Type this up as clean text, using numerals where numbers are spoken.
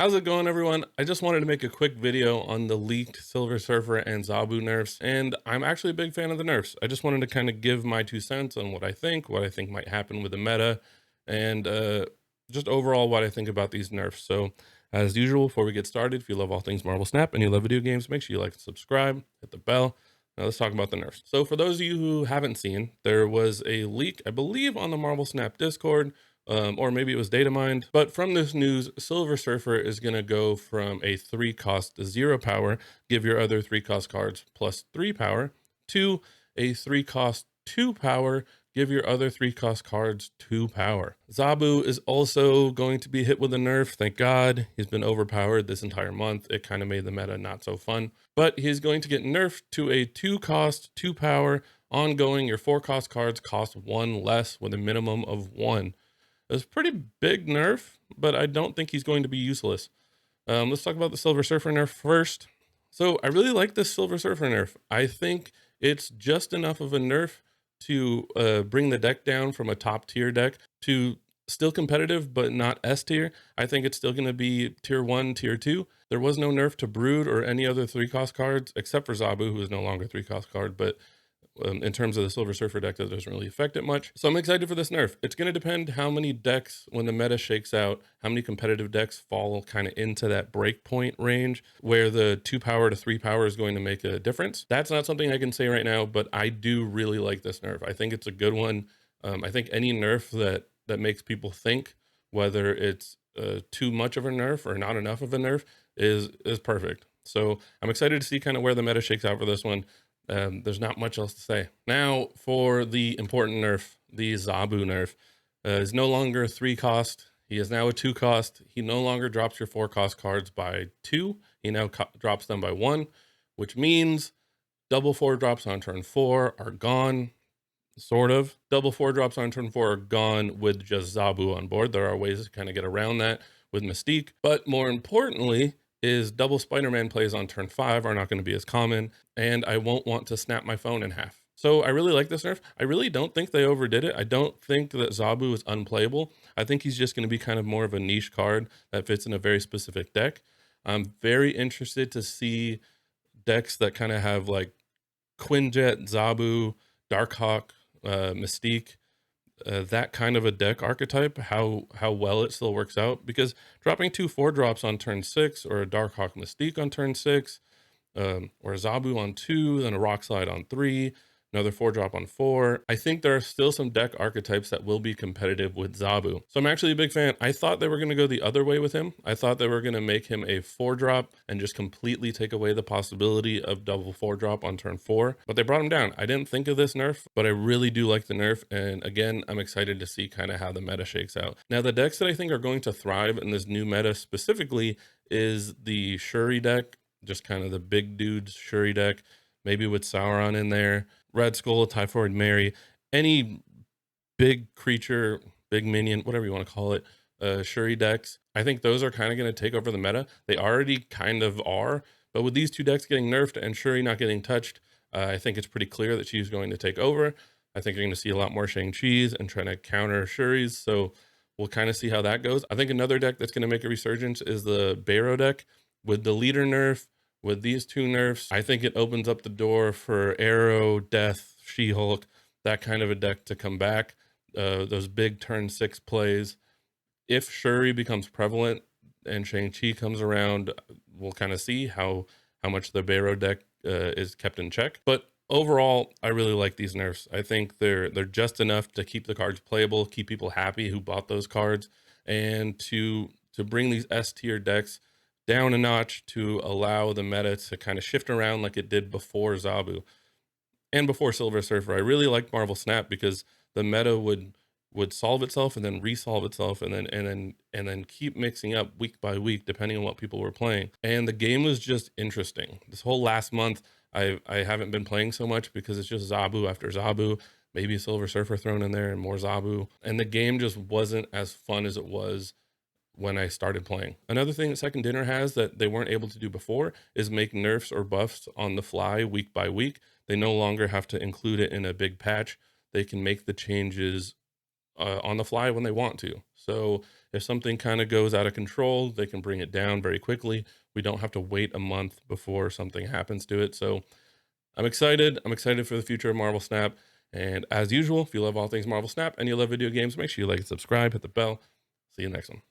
How's it going, everyone? I just wanted to make a quick video on the leaked Silver Surfer and Zabu nerfs, and I'm actually a big fan of the nerfs. I just wanted to kind of give my 2 cents on what I think might happen with the meta, and just overall what I think about these nerfs. So, as usual, before we get started, if you love all things Marvel Snap and you love video games, make sure you like and subscribe, hit the bell. Now let's talk about the nerfs. So for those of you who haven't seen, there was a leak, I believe, on the Marvel Snap Discord, or maybe it was data mined. But from this news, Silver Surfer is going to go from a 3 cost to 0 power, give your other 3 cost cards plus 3 power, to a 3 cost 2 power, give your other 3 cost cards 2 power. Zabu is also going to be hit with a nerf. Thank God. He's been overpowered this entire month. It kind of made the meta not so fun. But he's going to get nerfed to a 2 cost, 2 power, ongoing. Your 4 cost cards cost 1 less with a minimum of 1. It's a pretty big nerf, but I don't think he's going to be useless. Let's talk about the Silver Surfer nerf first. So I really like this Silver Surfer nerf. I think it's just enough of a nerf to bring the deck down from a top tier deck to still competitive, but not S tier. I think it's still going to be tier 1, tier 2. There was no nerf to Brood or any other 3 cost cards, except for Zabu, who is no longer a 3 cost card, but in terms of the Silver Surfer deck, that doesn't really affect it much. So I'm excited for this nerf. It's going to depend how many decks, when the meta shakes out, how many competitive decks fall kind of into that breakpoint range where the 2 power to 3 power is going to make a difference. That's not something I can say right now, but I do really like this nerf. I think it's a good one. I think any nerf that makes people think, whether it's too much of a nerf or not enough of a nerf, is perfect. So I'm excited to see kind of where the meta shakes out for this one. There's not much else to say. Now for the important nerf, the Zabu nerf. Is no longer a 3 cost. He is now a 2 cost. He no longer drops your 4 cost cards by 2. He now drops them by 1, which means double 4 drops on turn 4 are gone. Sort of. Double 4 drops on turn 4 are gone with just Zabu on board. There are ways to kind of get around that with Mystique. But more importantly, is double Spider-Man plays on turn 5 are not going to be as common, and I won't want to snap my phone in half. So I really like this nerf. I really don't think they overdid it. I don't think that Zabu is unplayable. I think he's just going to be kind of more of a niche card that fits in a very specific deck. I'm very interested to see decks that kind of have like Quinjet, Zabu, Darkhawk, Mystique, that kind of a deck archetype, how well it still works out, because dropping 2 4 drops on turn 6 or a Darkhawk Mystique on turn 6, or a Zabu on 2, then a Rock Slide on 3, another 4 drop on 4. I think there are still some deck archetypes that will be competitive with Zabu. So I'm actually a big fan. I thought they were going to go the other way with him. I thought they were going to make him a 4 drop and just completely take away the possibility of double 4 drop on turn 4, but they brought him down. I didn't think of this nerf, but I really do like the nerf. And again, I'm excited to see kind of how the meta shakes out. Now, the decks that I think are going to thrive in this new meta specifically is the Shuri deck, just kind of the big dudes Shuri deck, maybe with Sauron in there, Red Skull, Typhoid Mary, any big creature, big minion, whatever you want to call it, Shuri decks. I think those are kind of going to take over the meta. They already kind of are, but with these 2 decks getting nerfed and Shuri not getting touched, I think it's pretty clear that she's going to take over. I think you're going to see a lot more Shang-Chi's and trying to counter Shuri's, so we'll kind of see how that goes. I think another deck that's going to make a resurgence is the Barrow deck. With the leader nerf, with these 2 nerfs, I think it opens up the door for Arrow, Death, She-Hulk, that kind of a deck to come back. Those big turn 6 plays. If Shuri becomes prevalent and Shang-Chi comes around, we'll kind of see how much the Barrow deck is kept in check. But overall, I really like these nerfs. I think they're just enough to keep the cards playable, keep people happy who bought those cards, and to bring these S tier decks down a notch to allow the meta to kind of shift around like it did before Zabu and before Silver Surfer. I really liked Marvel Snap because the meta would solve itself and then resolve itself and then keep mixing up week by week depending on what people were playing. And the game was just interesting. This whole last month, I haven't been playing so much because it's just Zabu after Zabu, maybe Silver Surfer thrown in there and more Zabu. And the game just wasn't as fun as it was when I started playing. Another thing that Second Dinner has that they weren't able to do before is make nerfs or buffs on the fly week by week. They no longer have to include it in a big patch. They can make the changes on the fly when they want to. So if something kind of goes out of control, they can bring it down very quickly. We don't have to wait a month before something happens to it. So I'm excited. I'm excited for the future of Marvel Snap. And as usual, if you love all things Marvel Snap and you love video games, make sure you like and subscribe, hit the bell. See you next one.